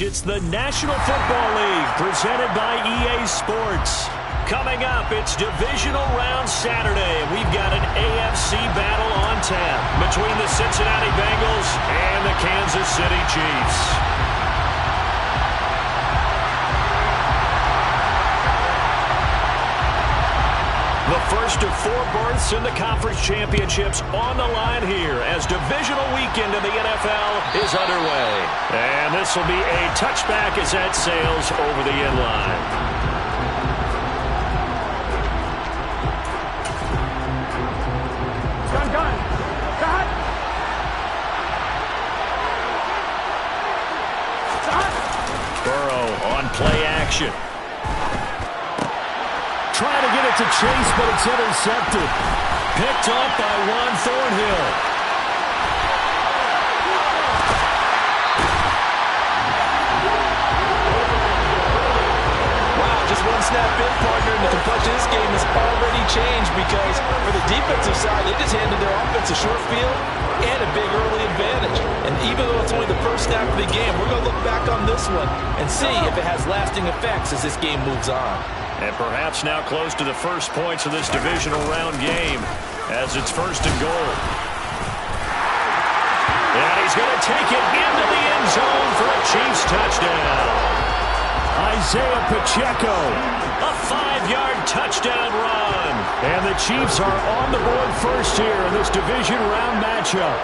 It's the National Football League presented by EA Sports. Coming up, it's Divisional Round Saturday. We've got an AFC battle on tap between the Cincinnati Bengals and the Kansas City Chiefs. The first of 4 berths in the conference championships on the line here as divisional weekend in the NFL is underway. And this will be a touchback as that sails over the end line. Gun. Burrow on play action. Trying to get it to Chase, but it's intercepted. Picked off by Juan Thornhill. Wow, just one snap in, partner, and the complexion of this game has already changed because for the defensive side, they just handed their offense a short field and a big early advantage. And even though it's only the first snap of the game, we're going to look back on this one and see if it has lasting effects as this game moves on. And perhaps now close to the first points of this divisional round game as it's 1st and goal. And he's going to take it into the end zone for a Chiefs touchdown. Isaiah Pacheco, a 5-yard touchdown run. And the Chiefs are on the board first here in this division round matchup.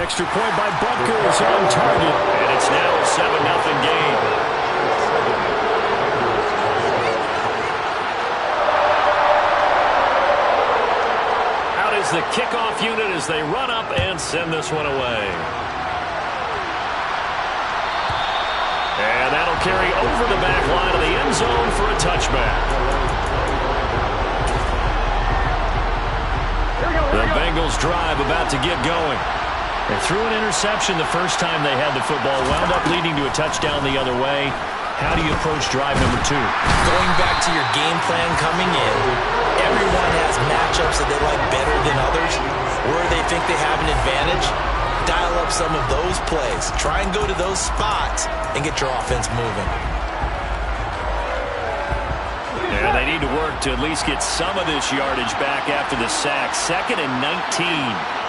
Extra point by Butker is on target. And it's now a 7-0 game. The kickoff unit as they run up and send this one away. And that'll carry over the back line of the end zone for a touchback. The Bengals drive about to get going. They threw an interception the first time they had the football, wound up leading to a touchdown the other way. How do you approach drive number 2? Going back to your game plan coming in, everyone has matchups that they like better than others, where they think they have an advantage. Dial up some of those plays. Try and go to those spots and get your offense moving. And they need to work to at least get some of this yardage back after the sack. 2nd and 19.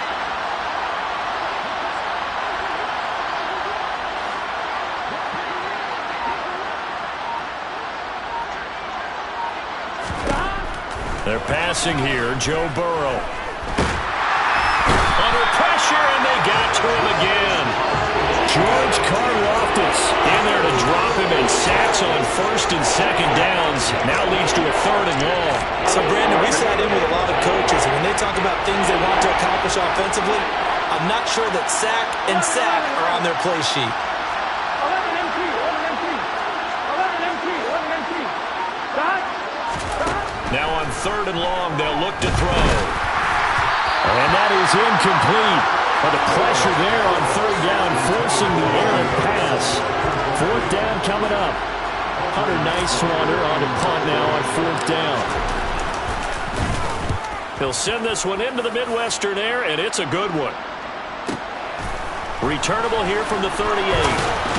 They're passing here, Joe Burrow. Under pressure, and they got to him again. George Karlaftis in there to drop him, and sacks on 1st and 2nd downs. Now leads to a 3rd and long. So, Brandon, we sat in with a lot of coaches, and when they talk about things they want to accomplish offensively, I'm not sure that sack and sack are on their play sheet. Now on 3rd and long, they'll look to throw. And that is incomplete. But the pressure there on 3rd down, forcing the errant pass. 4th down coming up. Hunter Nice-Swander on the punt now on 4th down. He'll send this one into the Midwestern air, and it's a good one. Returnable here from the 38.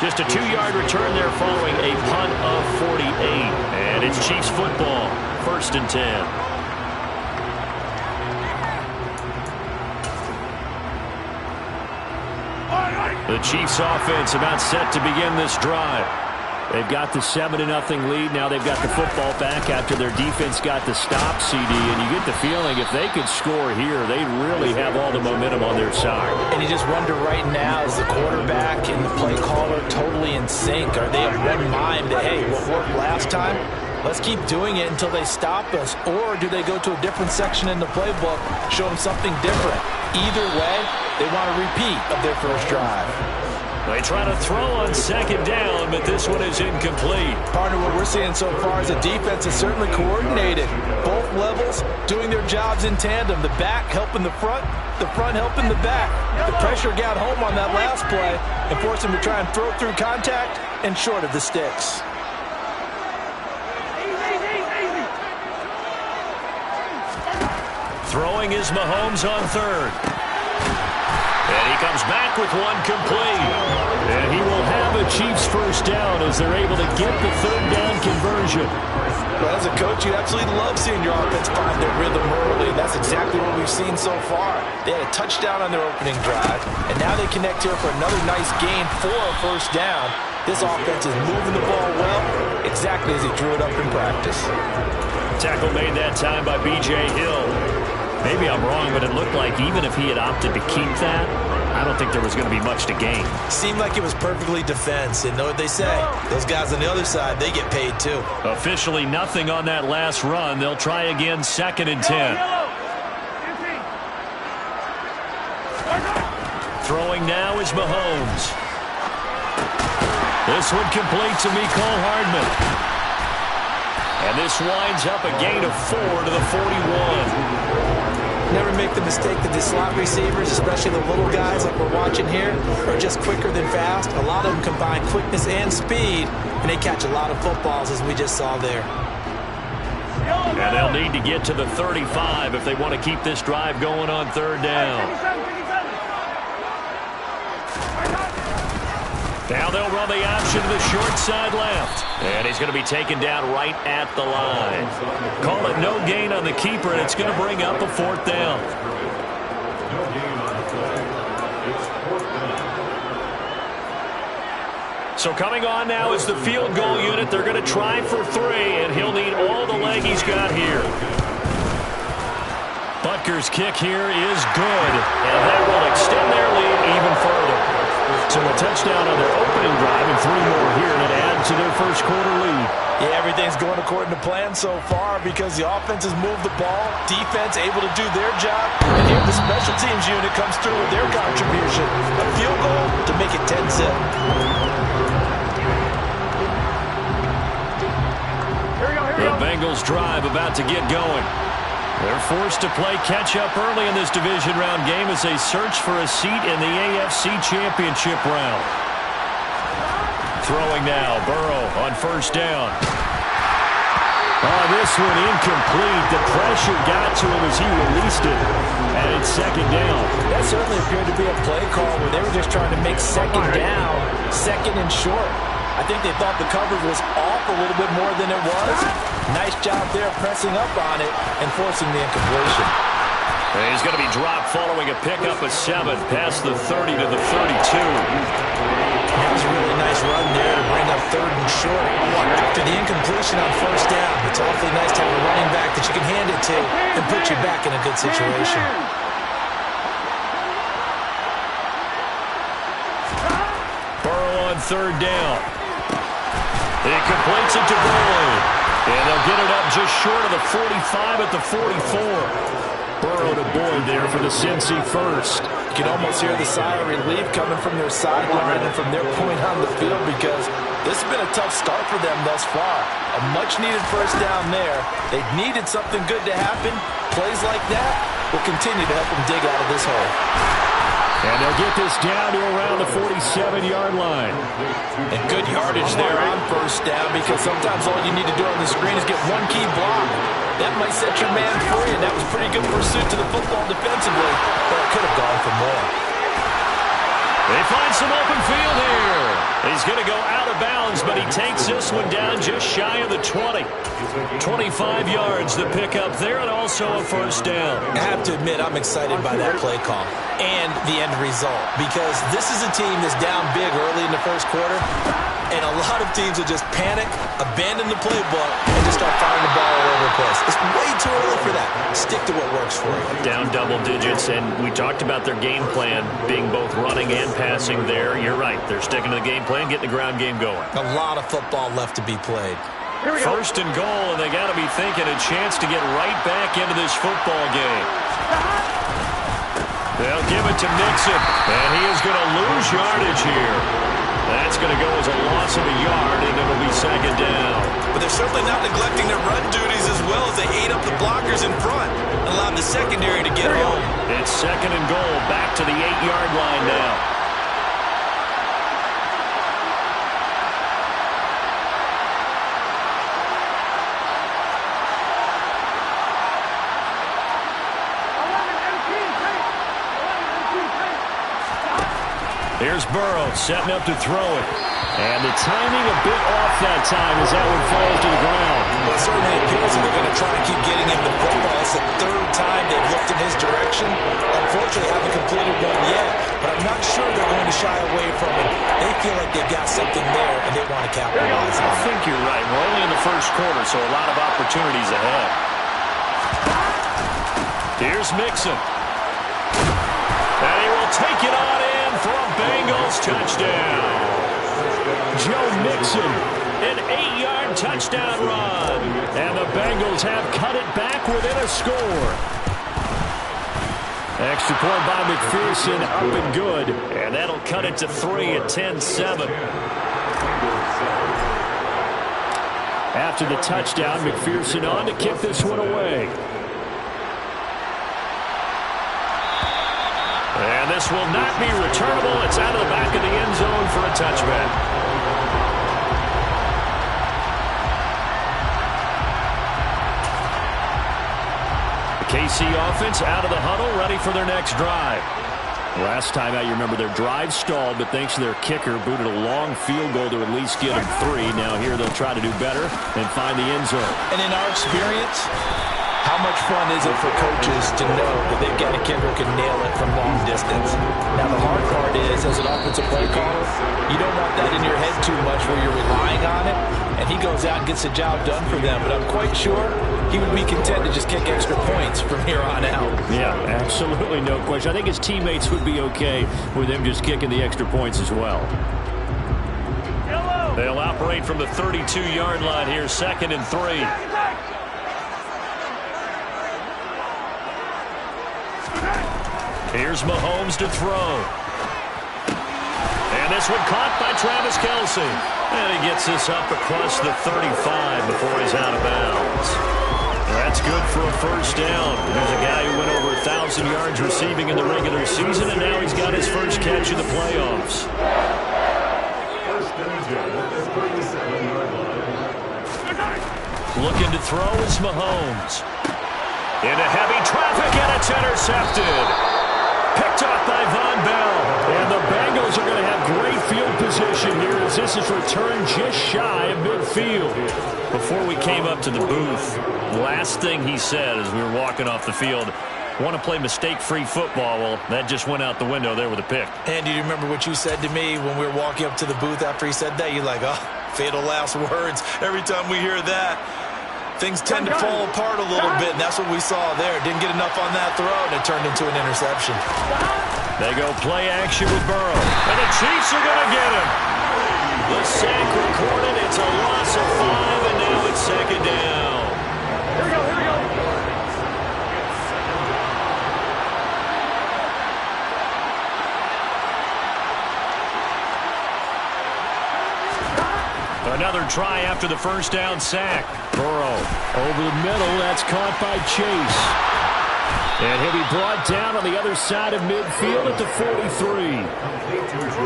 Just a 2-yard return there following a punt of 48. And it's Chiefs football, 1st and 10. The Chiefs offense about set to begin this drive. They've got the 7-0 lead. Now they've got the football back after their defense got the stop, CD. And you get the feeling if they could score here, they'd really have all the momentum on their side. And you just wonder right now, is the quarterback and the play caller totally in sync? Are they of one mind that, hey, what worked last time? Let's keep doing it until they stop us. Or do they go to a different section in the playbook, show them something different? Either way, they want a repeat of their first drive. They try to throw on 2nd down, but this one is incomplete. Partner, what we're seeing so far is the defense is certainly coordinated. Both levels doing their jobs in tandem. The back helping the front helping the back. The pressure got home on that last play and forced them to try and throw through contact and short of the sticks. Throwing is Mahomes on 3rd. And he comes back with one complete. And he will have a Chiefs first down as they're able to get the third down conversion. Well, as a coach, you absolutely love seeing your offense find their rhythm early. That's exactly what we've seen so far. They had a touchdown on their opening drive, and now they connect here for another nice gain for a first down. This offense is moving the ball well, exactly as he drew it up in practice. Tackle made that time by B.J. Hill. Maybe I'm wrong, but it looked like even if he had opted to keep that, I don't think there was going to be much to gain. Seemed like it was perfectly defense, and know what they say. Those guys on the other side, they get paid too. Officially nothing on that last run. They'll try again, 2nd and 10. Throwing now is Mahomes. This one complete to Mecole Hardman. And this winds up a gain of 4 to the 41. Never make the mistake that the slot receivers, especially the little guys like we're watching here, are just quicker than fast. A lot of them combine quickness and speed, and they catch a lot of footballs, as we just saw there. And they'll need to get to the 35 if they want to keep this drive going on third down. Now they'll run the option to the short side left. And he's going to be taken down right at the line. Call it no gain on the keeper, and it's going to bring up a 4th down. So coming on now is the field goal unit. They're going to try for 3, and he'll need all the leg he's got here. Butker's kick here is good, and that will extend their lead even further. So a touchdown on their opening drive and 3 more here, and it adds to their first quarter lead. Yeah, everything's going according to plan so far because the offense has moved the ball, defense able to do their job, and here the special teams unit comes through with their contribution. A field goal to make it 10-zip. The Bengals drive about to get going. They're forced to play catch-up early in this division round game as they search for a seat in the AFC Championship round. Throwing now, Burrow on first down. Oh, this one incomplete. The pressure got to him as he released it, and it's 2nd down. That certainly appeared to be a play call where they were just trying to make 2nd down, 2nd and short. I think they thought the coverage was off a little bit more than it was. Nice job there pressing up on it and forcing the incompletion. And he's going to be dropped following a pickup of 7 past the 30 to the 32. That was a really nice run there to bring up 3rd and short. After the incompletion on first down, it's awfully nice to have a running back that you can hand it to and put you back in a good situation. Burrow on 3rd down. He completes it to Burrow. And they'll get it up just short of the 45 at the 44. Burrow to Boyd there for the Cincy first. You can almost hear the sigh of relief coming from their sideline and from their point on the field because this has been a tough start for them thus far. A much-needed first down there. They needed something good to happen. Plays like that will continue to help them dig out of this hole. And they'll get this down to around the 47-yard line. And good yardage there on first down because sometimes all you need to do on the screen is get one key block. That might set your man free, and that was pretty good pursuit to the football defensively, but it could have gone for more. They find some open field here. He's going to go out of bounds, but he takes this one down just shy of the 20. 25 yards the pickup there, and also a first down. I have to admit, I'm excited by that play call and the end result because this is a team that's down big early in the first quarter, and a lot of teams will just panic, abandon the playbook, and just start firing the ball all over the place. It's way too early for that. Stick to what works for you. Down double digits, and we talked about their game plan being both running and passing there. You're right. They're sticking to the game plan, getting the ground game going. A lot of football left to be played. First and goal, and they got to be thinking a chance to get right back into this football game. They'll give it to Mixon, and he is going to lose yardage here. That's going to go as a loss of a yard, and it'll be 2nd down. But they're certainly not neglecting their run duties as well as they ate up the blockers in front and allowed the secondary to get home. It's 2nd and goal, back to the 8-yard line now. Here's Burrow setting up to throw it. And the timing a bit off that time as that one falls to the ground. Well, it certainly appears that they're going to try to keep getting him the football. It's the third time they've looked in his direction. Unfortunately, haven't completed one yet, but I'm not sure they're going to shy away from it. They feel like they've got something there, and they want to capitalize on it. I think you're right. We're only in the first quarter, so a lot of opportunities ahead. Here's Mixon. And he will take it on in for a Bengals touchdown. Joe Mixon, an 8-yard touchdown run. And the Bengals have cut it back within a score. Extra point by McPherson, up and good. And that'll cut it to 3 at 10-7. After the touchdown, McPherson on to kick this one away. And this will not be returnable. It's out of the back of the end zone for a touchback. KC offense out of the huddle, ready for their next drive. Last time out, you remember their drive stalled, but thanks to their kicker, booted a long field goal to at least get them 3. Now here they'll try to do better and find the end zone. And in our experience, how much fun is it for coaches to know that they've got a kicker who can nail it from long distance? Now, the hard part is, as an offensive play caller, you don't want that in your head too much where you're relying on it, and he goes out and gets the job done for them. But I'm quite sure he would be content to just kick extra points from here on out. Yeah, absolutely no question. I think his teammates would be okay with him just kicking the extra points as well. They'll operate from the 32-yard line here, 2nd and 3. Here's Mahomes to throw. And this one caught by Travis Kelce. And he gets this up across the 35 before he's out of bounds. That's good for a first down. There's a guy who went over 1,000 yards receiving in the regular season, and now he's got his first catch in the playoffs. Looking to throw is Mahomes. Into heavy traffic, and it's intercepted. Picked off by Von Bell. And the Bengals are going to have great field position here as this is returned just shy of midfield. Before we came up to the booth, last thing he said as we were walking off the field, want to play mistake-free football. Well, that just went out the window there with a pick. And do you remember what you said to me when we were walking up to the booth after he said that? You're like, oh, fatal last words. Every time we hear that, things tend to fall apart a little bit, and that's what we saw there. Didn't get enough on that throw, and it turned into an interception. They go play action with Burrow, and the Chiefs are going to get him. The sack recorded. It's a loss of 5, and now it's 2nd down. Here we go, here we go. Another try after the first down sack. Burrow over the middle. That's caught by Chase. And he'll be brought down on the other side of midfield at the 43.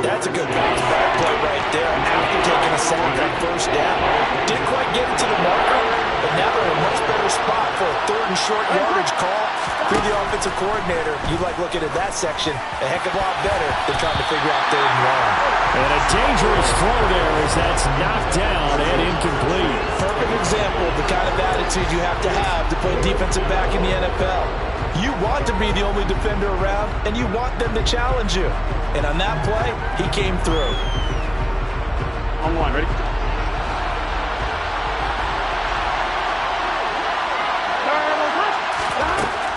That's a good bounce back play right there after taking a sack on first down. Didn't quite get it to the marker, but now they're in a much better spot for a 3rd and short yardage call through the offensive coordinator. You like looking at that section a heck of a lot better than trying to figure out 3rd and long. And a dangerous throw there as that's knocked down and incomplete. Perfect example of the kind of attitude you have to play defensive back in the NFL. You want to be the only defender around, and you want them to challenge you. And on that play, he came through. On the line, ready?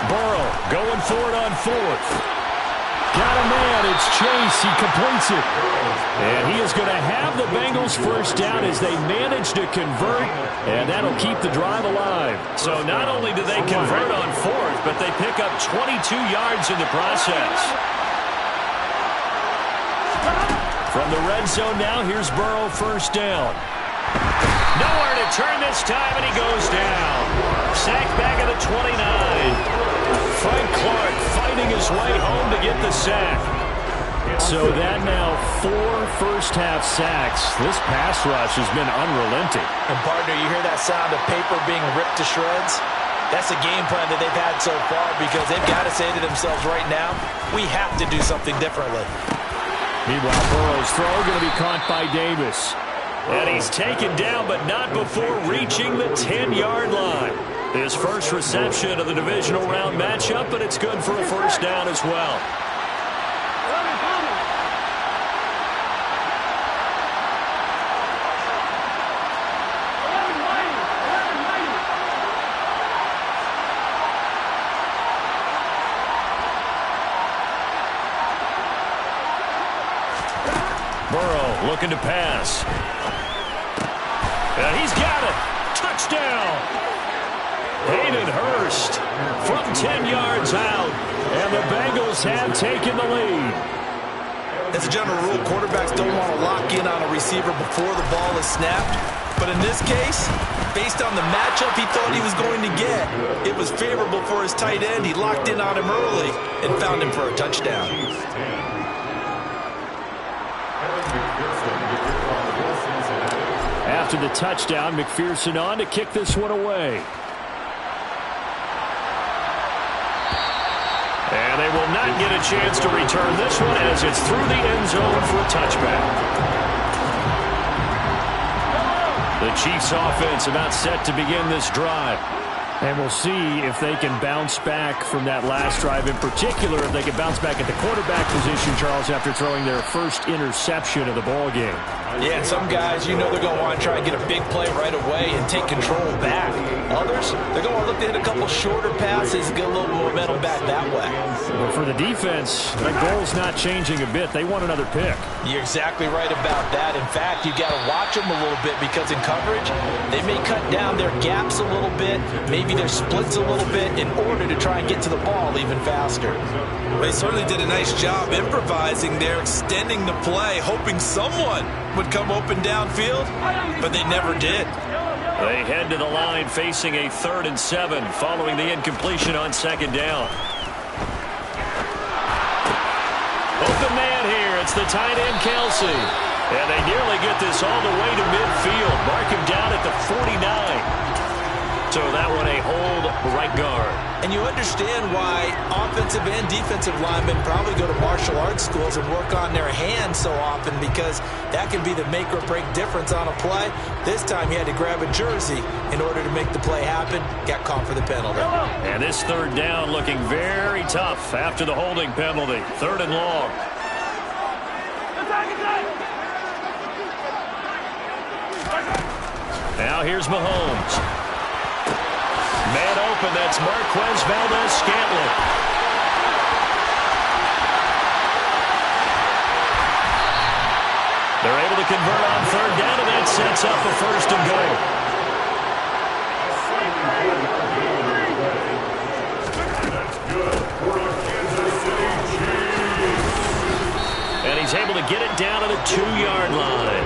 Burrow going for it on 4th. Got a man, it's Chase, he completes it. And he is going to have the Bengals first down as they manage to convert, and that'll keep the drive alive. So not only do they convert on 4th, but they pick up 22 yards in the process. From the red zone now, here's Burrow first down. Nowhere to turn this time, and he goes down. Sacked back at the 29. Frank Clark fighting his way home to get the sack. So that now 4 first-half sacks. This pass rush has been unrelenting. And, partner, you hear that sound of paper being ripped to shreds? That's a game plan that they've had so far because they've got to say to themselves right now, we have to do something differently. Meanwhile, Burrow's throw going to be caught by Davis. And he's taken down, but not before reaching the 10-yard line. His first reception of the divisional round matchup, but it's good for a first down as well. Burrow looking to pass. And he's got it. Touchdown. Hayden Hurst from 10 yards out. And the Bengals have taken the lead. As a general rule, quarterbacks don't want to lock in on a receiver before the ball is snapped. But in this case, based on the matchup he thought he was going to get, it was favorable for his tight end. He locked in on him early and found him for a touchdown. After the touchdown, McPherson on to kick this one away. And they will not get a chance to return this one as it's through the end zone for a touchback. The Chiefs offense about set to begin this drive. And we'll see if they can bounce back from that last drive, in particular if they can bounce back at the quarterback position, Charles, after throwing their first interception of the ball game. Yeah, and some guys, you know they're going to want to try and get a big play right away and take control back. Others, they're going to look to hit a couple shorter passes and get a little momentum back that way. But for the defense, that goal's not changing a bit. They want another pick. You're exactly right about that. In fact, you got to watch them a little bit because in coverage, they may cut down their gaps a little bit, maybe their splits a little bit in order to try and get to the ball even faster. They certainly did a nice job improvising there, extending the play, hoping someone would come open downfield, but they never did. They head to the line facing a 3rd and 7 following the incompletion on 2nd down. Open man here. It's the tight end, Kelsey. And they nearly get this all the way to midfield. Mark him down at the 49. So that one a hold right guard. And you understand why offensive and defensive linemen probably go to martial arts schools and work on their hands so often, because that can be the make or break difference on a play. This time he had to grab a jersey in order to make the play happen. Got caught for the penalty. And this 3rd down looking very tough after the holding penalty. 3rd and long. Now here's Mahomes. Man open, that's Marquez Valdez-Scantling. They're able to convert on 3rd down, and that sets up a 1st and goal. And he's able to get it down to the 2-yard line.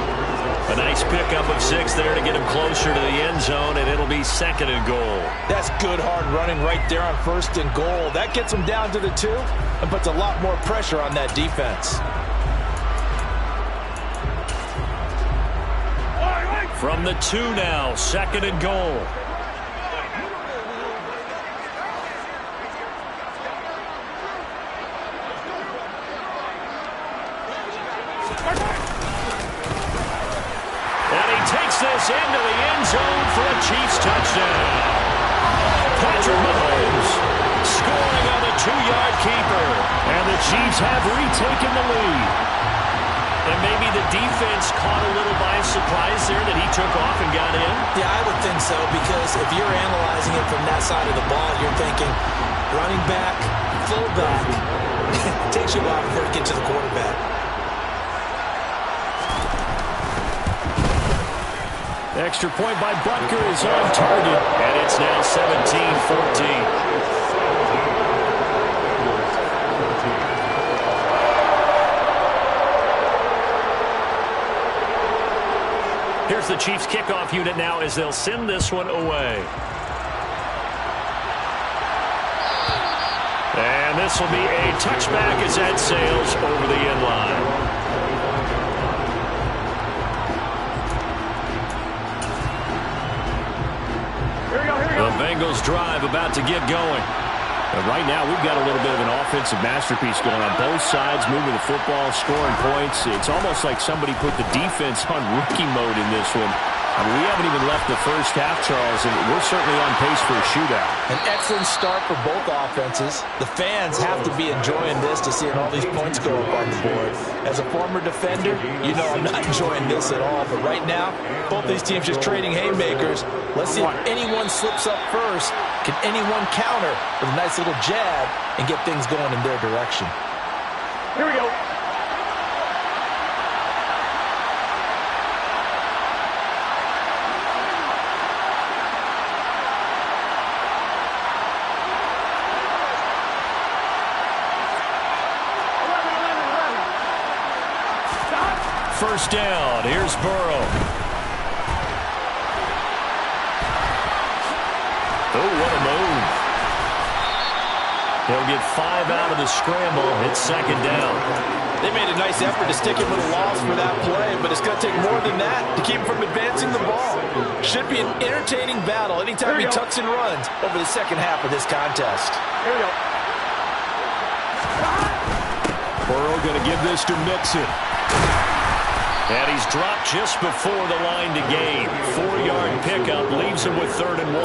A nice pickup of 6 there to get him closer to the end zone, and it'll be 2nd and goal. That's good hard running right there on 1st and goal. That gets him down to the 2 and puts a lot more pressure on that defense. From the 2 now, 2nd and goal. This into the end zone for a Chiefs touchdown. Patrick Mahomes scoring on the 2-yard keeper. And the Chiefs have retaken the lead. And maybe the defense caught a little by surprise there that he took off and got in. Yeah, I would think so, because if you're analyzing it from that side of the ball, you're thinking running back, fullback. It takes you a while before you get to the quarterback. Extra point by Butker is on target, and it's now 17-14. Here's the Chiefs kickoff unit now as they'll send this one away. And this will be a touchback as that sails over the end line. The Bengals drive about to get going. Right now, we've got a little bit of an offensive masterpiece going on both sides, moving the football, scoring points. It's almost like somebody put the defense on rookie mode in this one. I mean, we haven't even left the first half, Charles, and we're certainly on pace for a shootout. An excellent start for both offenses. The fans have to be enjoying this to seeing all these points go up on the board. As a former defender, you know I'm not enjoying this at all. But right now, both these teams just trading haymakers. Let's see if anyone slips up first. Can anyone counter with a nice little jab and get things going in their direction? Here we go. First down. Here's Burrow. Oh, what a move. He'll get 5 out of the scramble. It's second down. They made a nice effort to stick him with a loss for that play, but it's going to take more than that to keep him from advancing the ball. Should be an entertaining battle anytime he tucks and runs over the second half of this contest. Here we go. Burrow going to give this to Mixon. And he's dropped just before the line to gain. 4-yard pickup leaves him with 3rd and 1.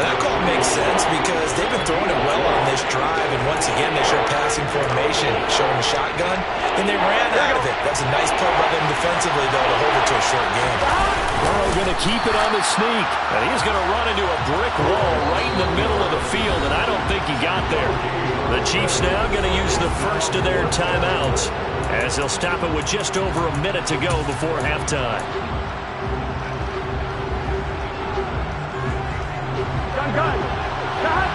That call makes sense because they've been throwing it well on this drive, and once again they showed passing formation, showing the shotgun, and they ran out of it. That's a nice play by them defensively, though, to hold it to a short game. Burrow going to keep it on the sneak, and he's going to run into a brick wall right in the middle of the field, and I don't think he got there. The Chiefs now going to use the first of their timeouts, as they'll stop it with just over a minute to go before halftime. Gun. Cut.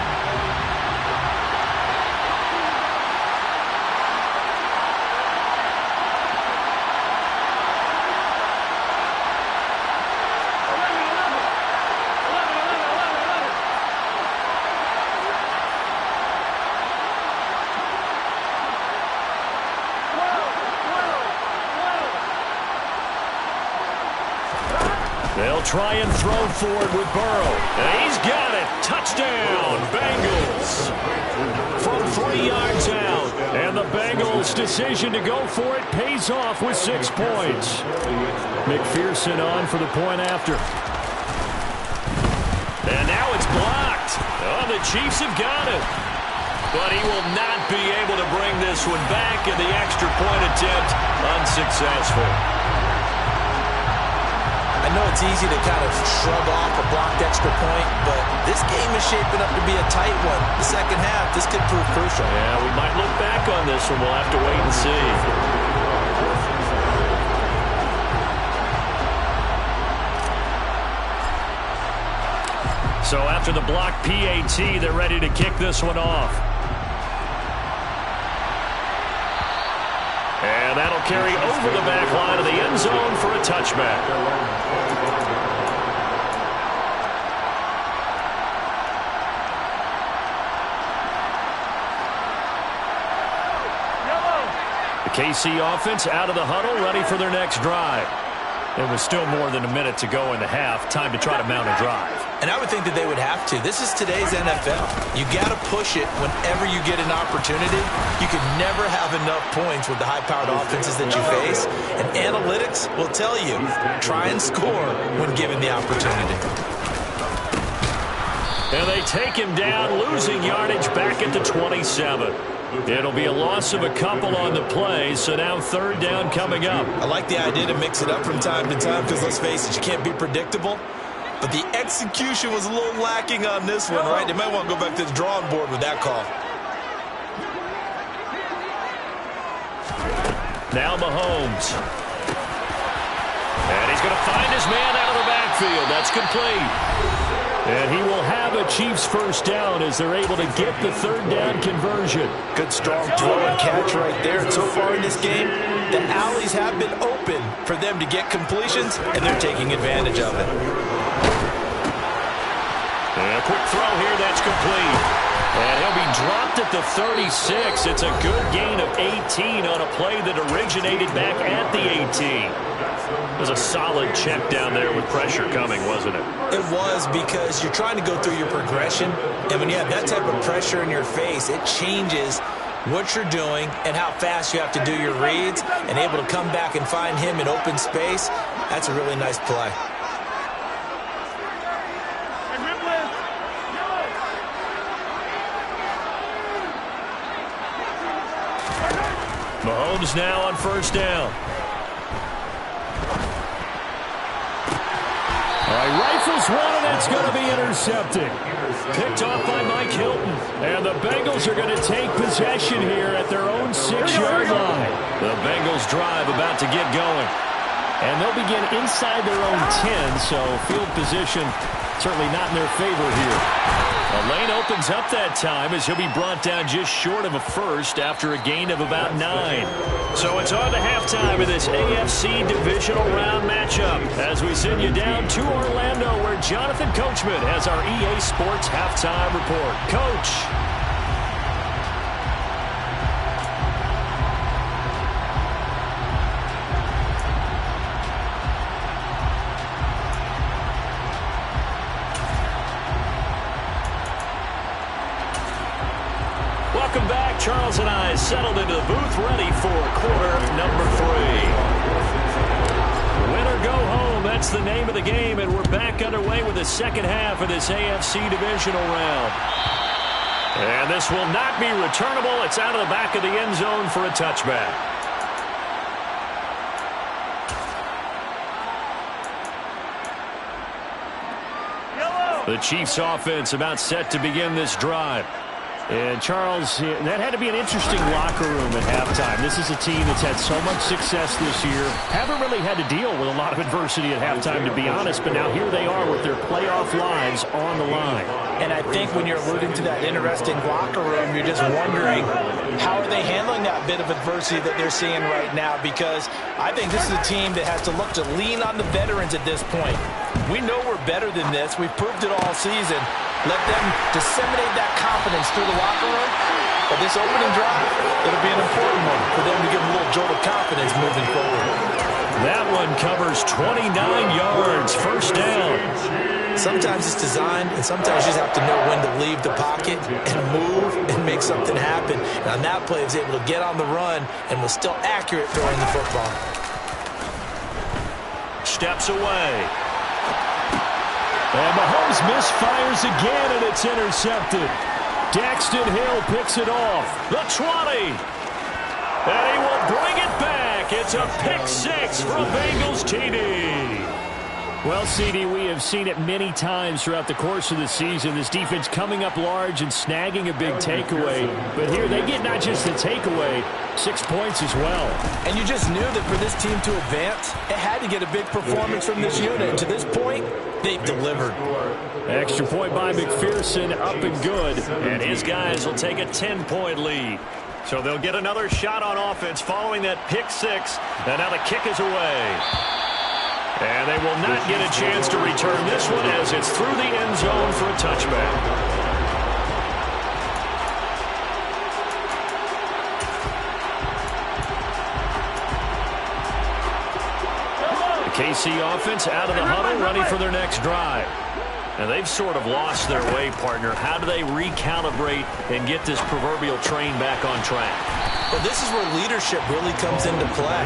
They'll try and throw forward with Burrow. And he's got it. Touchdown, Bengals. From 3 yards out. And the Bengals' decision to go for it pays off with 6 points. McPherson on for the point after. And now it's blocked. Oh, the Chiefs have got it. But he will not be able to bring this one back, and the extra point attempt unsuccessful. I know it's easy to kind of shrug off a blocked extra point, but this game is shaping up to be a tight one. The second half, this could prove crucial. Yeah, we might look back on this one. We'll have to wait and see. So after the blocked PAT, they're ready to kick this one off. And that'll carry over the back line of the end zone for a touchback. The KC offense out of the huddle, ready for their next drive. There was still more than a minute to go in the half. Time to try to mount a drive. And I would think that they would have to. This is today's NFL. You got to push it whenever you get an opportunity. You can never have enough points with the high-powered offenses that you face. And analytics will tell you, try and score when given the opportunity. And they take him down, losing yardage back at the 27. It'll be a loss of a couple on the play, so now 3rd down coming up. I like the idea to mix it up from time to time because, let's face it, you can't be predictable. But the execution was a little lacking on this one, right? They might want to go back to the drawing board with that call. Now Mahomes. And he's going to find his man out of the backfield. That's complete. And he will have a Chiefs first down as they're able to get the 3rd down conversion. Good strong throw and catch right there. And so far in this game, the alleys have been open for them to get completions, and they're taking advantage of it. And a quick throw here, that's complete. And he'll be dropped at the 36. It's a good gain of 18 on a play that originated back at the 18. It was a solid check down there with pressure coming, wasn't it? It was, because you're trying to go through your progression, and when you have that type of pressure in your face, it changes what you're doing and how fast you have to do your reads, and able to come back and find him in open space. That's a really nice play. Mahomes now on first down. All right, rifles one, and it's going to be intercepted. Picked off by Mike Hilton. And the Bengals are going to take possession here at their own 6-yard line. The Bengals drive about to get going. And they'll begin inside their own 10, so field position certainly not in their favor here. A lane opens up that time as he'll be brought down just short of a first after a gain of about 9. So it's on to halftime of this AFC divisional round matchup as we send you down to Orlando, where Jonathan Coachman has our EA Sports halftime report. Coach. Welcome back. Charles and I settled into the booth, ready for quarter number 3. Win or go home, that's the name of the game, and we're back underway with the second half of this AFC divisional round. And this will not be returnable. It's out of the back of the end zone for a touchback. The Chiefs offense about set to begin this drive. And, Charles, that had to be an interesting locker room at halftime. This is a team that's had so much success this year. Haven't really had to deal with a lot of adversity at halftime, to be honest. But now here they are with their playoff lives on the line. And I think when you're alluding to that interesting locker room, you're just wondering, how are they handling that bit of adversity that they're seeing right now? Because I think this is a team that has to look to lean on the veterans at this point. We know we're better than this. We've proved it all season. Let them disseminate that confidence through the locker room. But this opening drive, it'll be an important one for them to give them a little jolt of confidence moving forward. That one covers 29 yards, first down. Sometimes it's designed, and sometimes you just have to know when to leave the pocket and move and make something happen. And on that play, he was able to get on the run and was still accurate throwing the football. Steps away. And Mahomes misfires again, and it's intercepted. Daxton Hill picks it off. The 20. And he will bring it back. It's a pick 6 for a Bengals TD. Well, CD, we have seen it many times throughout the course of the season. This defense coming up large and snagging a big takeaway. But here they get not just the takeaway, 6 points as well. And you just knew that for this team to advance, it had to get a big performance from this unit. And to this point, they've delivered. Extra point by McPherson, up and good. And his guys will take a 10-point lead. So they'll get another shot on offense following that pick 6. And now the kick is away. And they will not get a chance to return this one as it's through the end zone for a touchback. The KC offense out of the huddle, ready for their next drive. And they've sort of lost their way, partner. How do they recalibrate and get this proverbial train back on track? Well, this is where leadership really comes into play.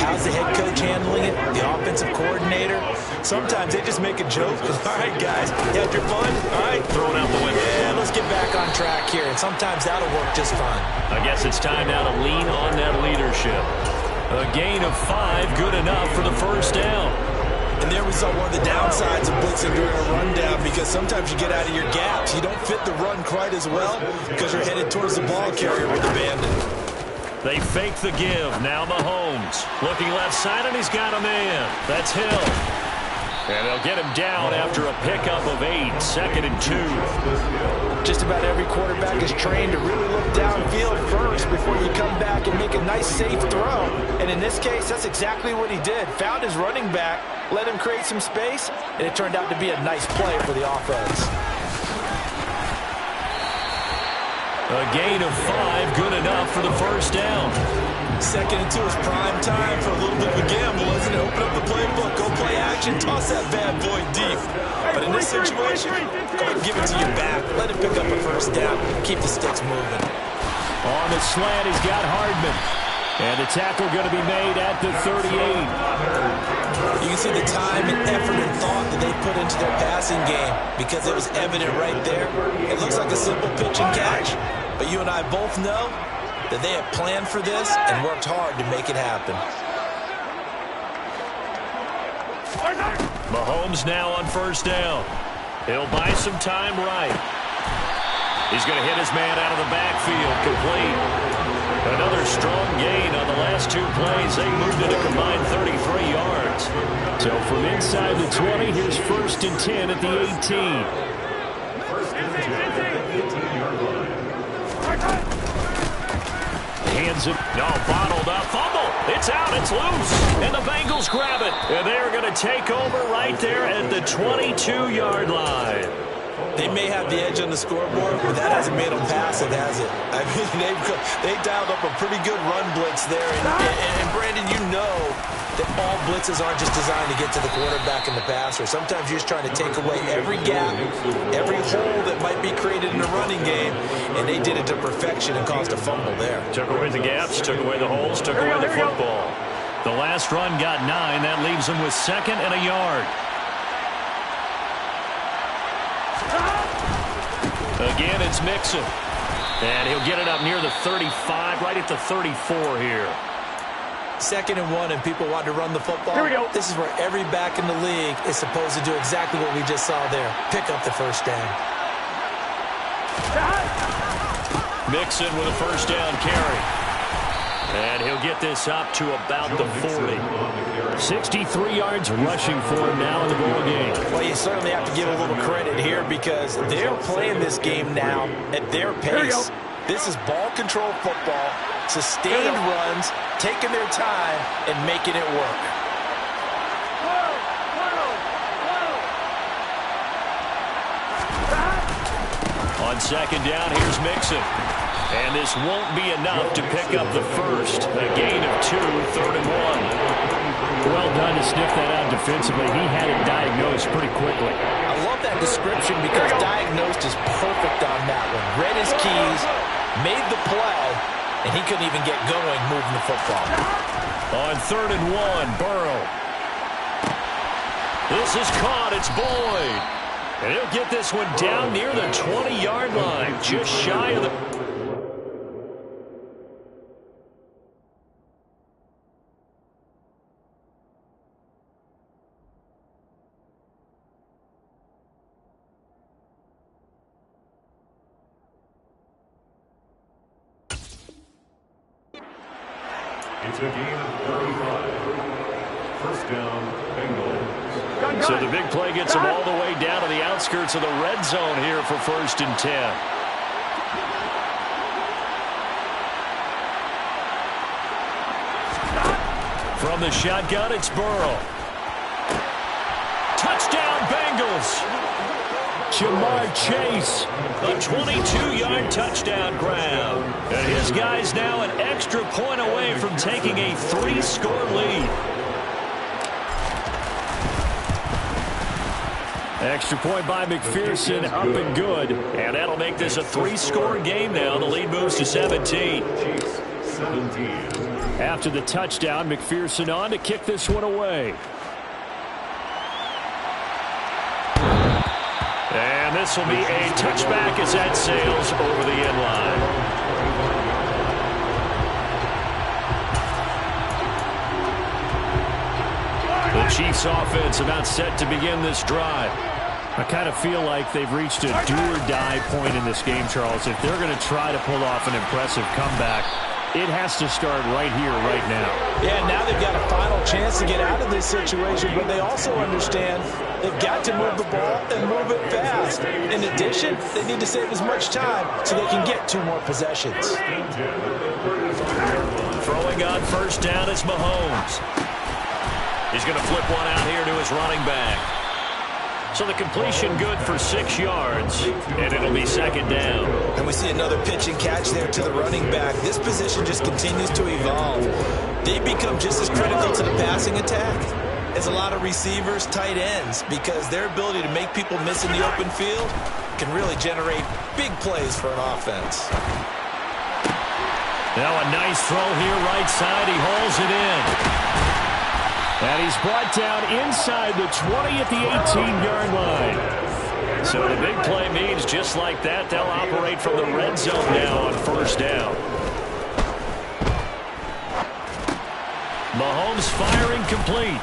How's the head coach handling it? The offensive coordinator? Sometimes they just make a joke. All right, guys, you had your fun? All right. Throw it out the window. Yeah, let's get back on track here. And sometimes that'll work just fine. I guess it's time now to lean on that leadership. A gain of 5, good enough for the first down. And there we saw one of the downsides of blitzing during a rundown, because sometimes you get out of your gaps. You don't fit the run quite as well because you're headed towards the ball carrier with the bandit. They fake the give. Now Mahomes looking left side, and he's got a man. That's Hill. And they'll get him down after a pickup of 8, 2nd and 2. Just about every quarterback is trained to really look downfield first before you come back and make a nice, safe throw. And in this case, that's exactly what he did. Found his running back, let him create some space, and it turned out to be a nice play for the offense. A gain of 5, good enough for the first down. 2nd and 2 is prime time for a little bit of a gamble, isn't it? Open up the motion, toss that bad boy deep. But in this situation, go ahead and give it to your back. Let it pick up a first down. Keep the sticks moving. On the slant, he's got Hardman. And the tackle going to be made at the 38. You can see the time and effort and thought that they put into their passing game because it was evident right there. It looks like a simple pitch and catch, but you and I both know that they have planned for this and worked hard to make it happen. Mahomes now on first down. He'll buy some time right. He's going to hit his man out of the backfield, complete. Another strong gain on the last two plays. They moved it a combined 33 yards. So from inside the 20, here's first and 10 at the 18. Hands it. No, bottled up. Fumble. It's out. It's loose. And the Bengals grab it. And they're going to take over right there at the 22-yard line. They may have the edge on the scoreboard, but that hasn't made them pass it, has it? I mean, they dialed up a pretty good run blitz there. And Brandon, you know that all blitzes aren't just designed to get to the quarterback and the passer. Sometimes you're just trying to take away every gap, every hole that might be created in a running game, and they did it to perfection and caused a fumble there. Took away the gaps, took away the holes, took away the football. The last run got 9. That leaves them with 2nd and a yard. Again, it's Mixon. And he'll get it up near the 35, right at the 34 here. 2nd and 1, and people want to run the football. Here we go. This is where every back in the league is supposed to do exactly what we just saw there. Pick up the first down. Mixon with a first down carry. And he'll get this up to about the 40. 63 yards rushing for him now in the ball game. Well, you certainly have to give a little credit here because they're playing this game now at their pace. This is ball control football, sustained runs, taking their time, and making it work. On 2nd down, here's Mixon. And this won't be enough to pick up the first. A gain of 2, 3rd and 1. Well done to sniff that out defensively. He had it diagnosed pretty quickly. I love that description because diagnosed is perfect on that one. Read his keys, made the play, and he couldn't even get going moving the football. On 3rd and 1, Burrow. This is caught. It's Boyd. And he'll get this one down near the 20-yard line, just shy of the... It's a gain of 35. First down, Bengals. So the big play gets them all the way down to the outskirts of the red zone here for 1st and 10. From the shotgun, it's Burrow. Touchdown, Bengals. Jamar Chase, a 22-yard touchdown grab. And his guys now an extra point away from taking a 3-score lead. Extra point by McPherson, up and good. And that'll make this a 3-score game now. The lead moves to 17. After the touchdown, McPherson on to kick this one away. And this will be a touchback as that sails over the end line. The Chiefs offense about set to begin this drive. I kind of feel like they've reached a do-or-die point in this game, Charles. If they're going to try to pull off an impressive comeback, it has to start right here, right now. Yeah, now they've got a final chance to get out of this situation, but they also understand they've got to move the ball and move it fast. In addition, they need to save as much time so they can get 2 more possessions. Throwing on first down is Mahomes. He's going to flip one out here to his running back. So the completion good for 6 yards, and it'll be 2nd down. And we see another pitch and catch there to the running back. This position just continues to evolve. They become just as critical to the passing attack is a lot of receivers, tight ends, because their ability to make people miss in the open field can really generate big plays for an offense. Now a nice throw here, right side. He hauls it in. And he's brought down inside the 20 at the 18-yard line. So the big play means just like that, they'll operate from the red zone now on first down. Mahomes firing complete.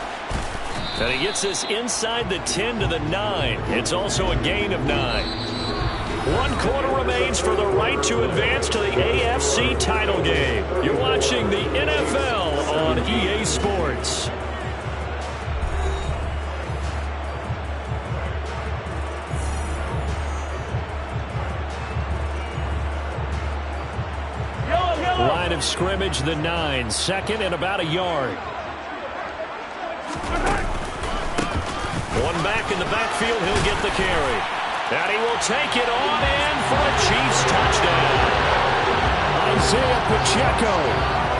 And he gets this inside the 10 to the 9. It's also a gain of 9. 1 quarter remains for the right to advance to the AFC title game. You're watching the NFL on EA Sports. Line of scrimmage, the 9. Second and about a yard. One back in the backfield. He'll get the carry. And he will take it on in for a Chiefs touchdown. Isaiah Pacheco,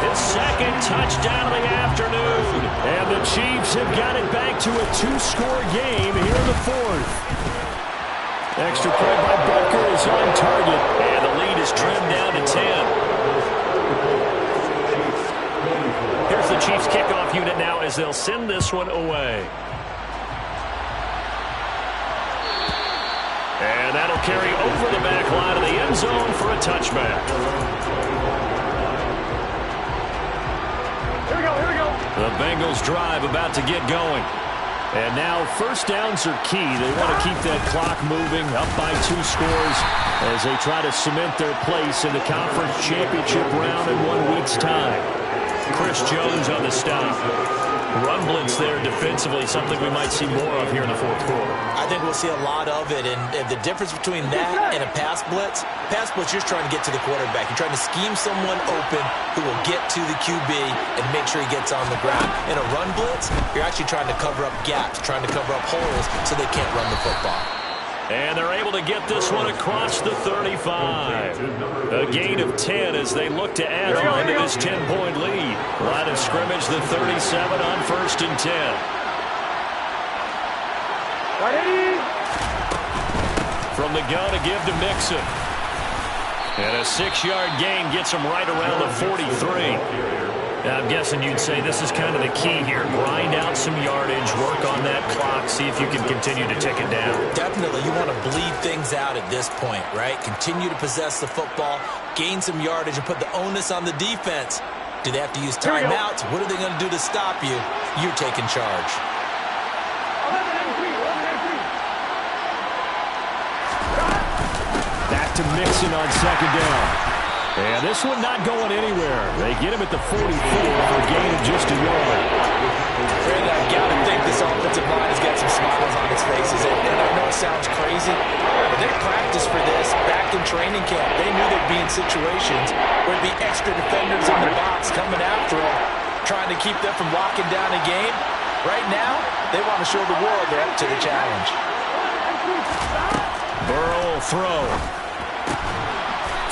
his second touchdown of the afternoon. And the Chiefs have got it back to a 2-score game here in the 4th. Extra point by Butker is on target. And the lead is trimmed down to 10. Here's the Chiefs kickoff unit now as they'll send this one away. And that'll carry over the back line of the end zone for a touchback. Here we go. The Bengals drive about to get going. And now first downs are key. They want to keep that clock moving, up by 2 scores as they try to cement their place in the conference championship round in 1 week's time. Chris Jones on the stop. Run blitz there defensively, something we might see more of here in the 4th quarter. I think we'll see a lot of it, and the difference between that and a pass blitz, you're just trying to get to the quarterback. You're trying to scheme someone open who will get to the QB and make sure he gets on the ground. In a run blitz, you're actually trying to cover up gaps, trying to cover up holes so they can't run the football. And they're able to get this one across the 35. A gain of 10 as they look to add on to this 10-point lead. Line of scrimmage, the 37 on 1st and 10. From the gun to give to Mixon. And a 6-yard gain gets him right around the 43. I'm guessing you'd say this is kind of the key here. Grind out some yardage, work on that clock, see if you can continue to tick it down. Definitely. You want to bleed things out at this point, right? Continue to possess the football, gain some yardage, and put the onus on the defense. Do they have to use timeouts? What are they going to do to stop you? You're taking charge. Back to Mixon on 2nd down. And this one not going anywhere. They get him at the 44 for a gain of just a yard. Brandon, I got to think this offensive line has got some smiles on its faces. And I know it sounds crazy, but they practiced for this back in training camp. They knew they'd be in situations where there'd be extra defenders in the box coming after them, trying to keep them from locking down a game. Right now, they want to show the world they're up to the challenge. Burrow will throw.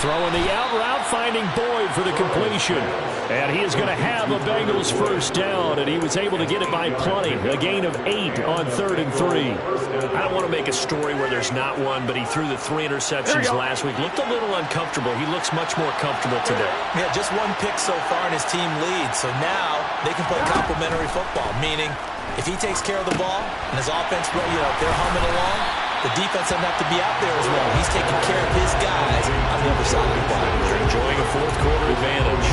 Throwing the out route, finding Boyd for the completion. And he is going to have a Bengals first down, and he was able to get it by plenty. A gain of 8 on 3rd and 3. I don't want to make a story where there's not one, but he threw the 3 interceptions last week. Looked a little uncomfortable. He looks much more comfortable today. Yeah, just 1 pick so far and his team leads. So now they can play complementary football, meaning if he takes care of the ball and his offense, if they're humming along, the defense doesn't have to be out there as well. He's taking care of his guys on the other side of the ball. They're enjoying a 4th quarter advantage.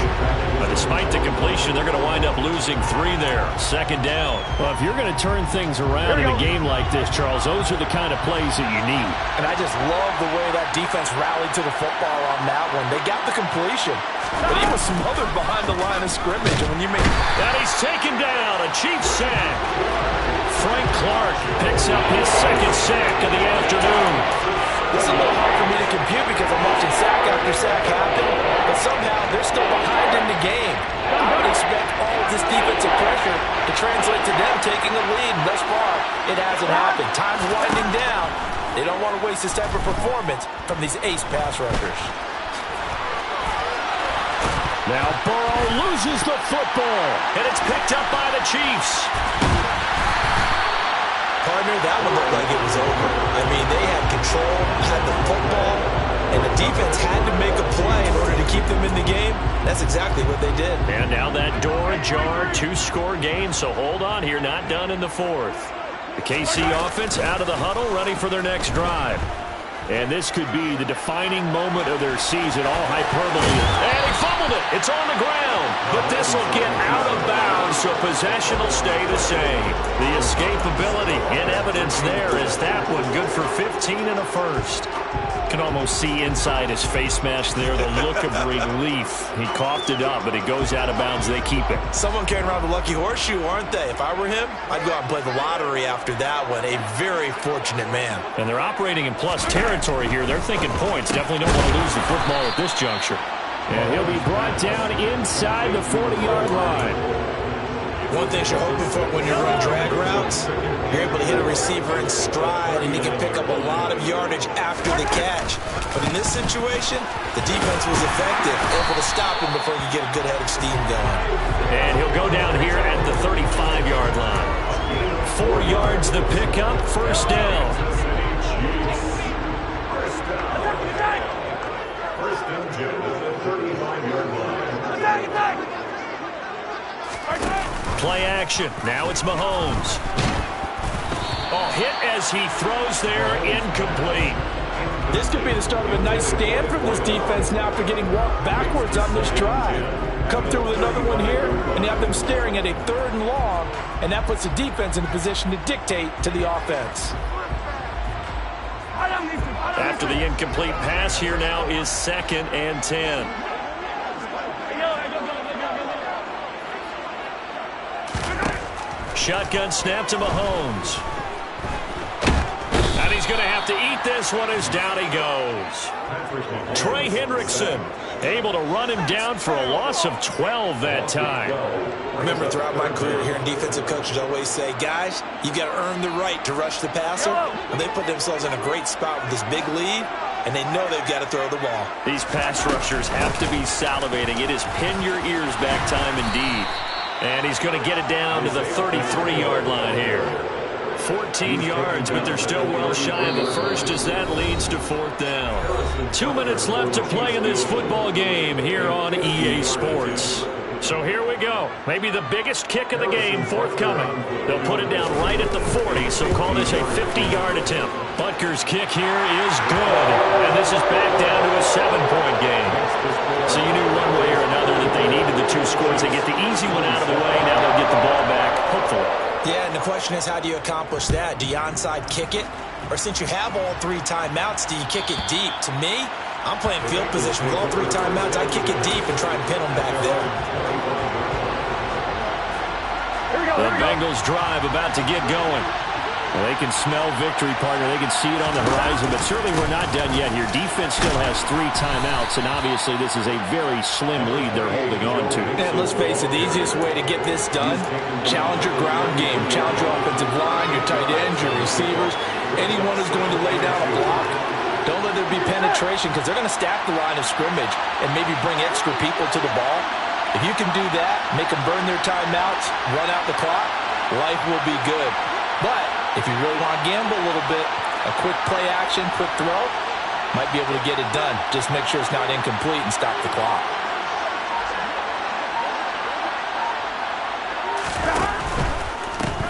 But despite the completion, they're going to wind up losing 3 there. 2nd down. Well, if you're going to turn things around in a game like this, Charles, those are the kind of plays that you need. And I just love the way that defense rallied to the football on that one. They got the completion, but he was smothered behind the line of scrimmage. And when you make that, he's taken down. A Chiefs sack. Frank Clark picks up his 2nd sack of the afternoon. This is a little hard for me to compute because I'm watching sack after sack happen, but somehow they're still behind in the game. I would expect all of this defensive pressure to translate to them taking a lead, and thus far, it hasn't happened. Time's winding down. They don't want to waste this type of performance from these ace pass rushers. Now Burrow loses the football, and it's picked up by the Chiefs. Partner, that one looked like it was over. I mean, they had control, had the football, and the defense had to make a play in order to keep them in the game. That's exactly what they did. And now that door ajar, 2-score game, so hold on here, not done in the fourth. The KC offense out of the huddle, ready for their next drive. And this could be the defining moment of their season, all hyperbole. And he fumbled it. It's on the ground. But this will get out of bounds, so possession will stay the same. The escapability in evidence there is that one good for 15 and a first. You can almost see inside his face mask there the look of relief. He coughed it up, but it goes out of bounds. They keep it. Someone carrying around the lucky horseshoe, aren't they? If I were him, I'd go out and play the lottery after that one. A very fortunate man. And they're operating in plus territory here. They're thinking points. Definitely don't want to lose the football at this juncture. And he'll be brought down inside the 40-yard line. One thing you're hoping for when you run drag routes, you're able to hit a receiver in stride, and he can pick up a lot of yardage after the catch. But in this situation, the defense was effective, able to stop him before he could get a good head of steam going. And he'll go down here at the 35-yard line. 4 yards the pickup, first down. First down, 10 at the 35-yard line. Play action. Now it's Mahomes. Oh, hit as he throws there, incomplete. This could be the start of a nice stand from this defense now after getting walked backwards on this drive. Come through with another one here, and you have them staring at a 3rd and long, and that puts the defense in a position to dictate to the offense. After the incomplete pass, here now is 2nd and 10. Shotgun snap to Mahomes. And he's going to have to eat this one as down he goes. Trey Hendrickson able to run him down for a loss of 12 that time. Remember, throughout my career here in defensive coaches always say, guys, you got to earn the right to rush the passer. And they put themselves in a great spot with this big lead, and they know they've got to throw the ball. These pass rushers have to be salivating. It is pin your ears back time indeed. And he's going to get it down to the 33-yard line here. 14 yards, but they're still well shy of the first as that leads to 4th down. 2 minutes left to play in this football game here on EA Sports. So here we go. Maybe the biggest kick of the game forthcoming. They'll put it down right at the 40, so call this a 50-yard attempt. Butker's kick here is good, and this is back down to a 7-point game. So you knew one way or another that they needed the 2 scores. They get the easy one out of the way. Now they'll get the ball back, hopefully. Yeah, and the question is, how do you accomplish that? Do you onside kick it? Or since you have all 3 timeouts, do you kick it deep? To me, I'm playing field position. With all 3 timeouts, I kick it deep and try and pin them back there. The Bengals drive about to get going. Well, they can smell victory, partner. They can see it on the horizon, but certainly we're not done yet here. Defense still has 3 timeouts, and obviously this is a very slim lead they're holding on to. And let's face it, the easiest way to get this done, challenge your ground game. Challenge your offensive line, your tight ends, your receivers. Anyone who's going to lay down a block, don't let there be penetration because they're going to stack the line of scrimmage and maybe bring extra people to the ball. If you can do that, make them burn their timeouts, run out the clock, life will be good. But if you really want to gamble a little bit, a quick play action, quick throw, might be able to get it done. Just make sure it's not incomplete and stop the clock.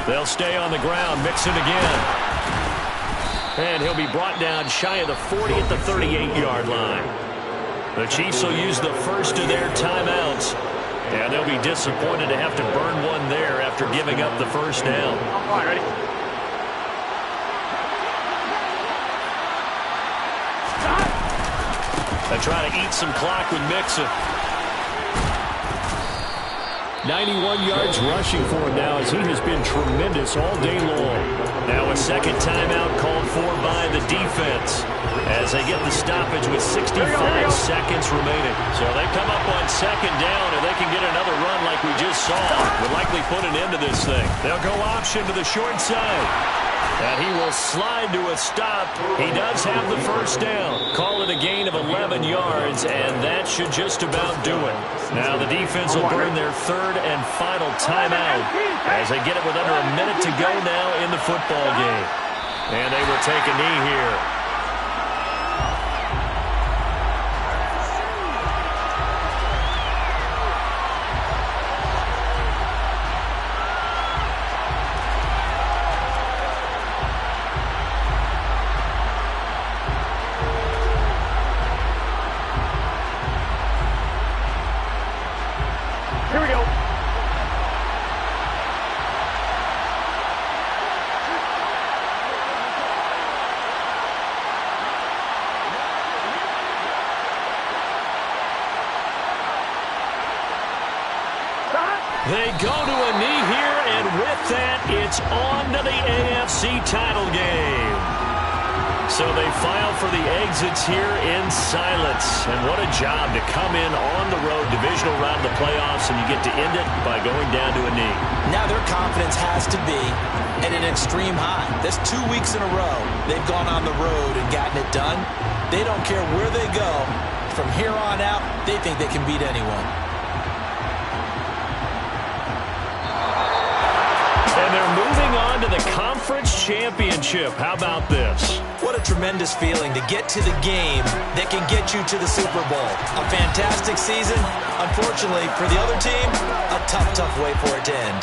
They'll stay on the ground, Mixon again. And he'll be brought down shy of the 40 at the 38-yard line. The Chiefs will use the first of their timeouts. And they'll be disappointed to have to burn one there after giving up the first down. All right, ready? They try to eat some clock with Mixon. 91 yards rushing for him now as he has been tremendous all day long. Now a second timeout called for by the defense as they get the stoppage with 65 seconds remaining. So they come up on second down, and they can get another run like we just saw. Would likely put an end to this thing. They'll go option to the short side. And he will slide to a stop. He does have the first down. Call it a gain of 11 yards, and that should just about do it. Now the defense will burn their third and final timeout as they get it with under a minute to go now in the football game. And they will take a knee here. Here we go. They go to a knee here, and with that, it's on to the AFC title game. So they file for the exits here in silence. And what a job to come in on the road, divisional round of the playoffs, and you get to end it by going down to a knee. Now their confidence has to be at an extreme high. That's 2 weeks in a row they've gone on the road and gotten it done. They don't care where they go. From here on out, they think they can beat anyone. And they're moving on to the conference championship. How about this? What a tremendous feeling to get to the game that can get you to the Super Bowl. A fantastic season. Unfortunately, for the other team, a tough, tough way for it to end.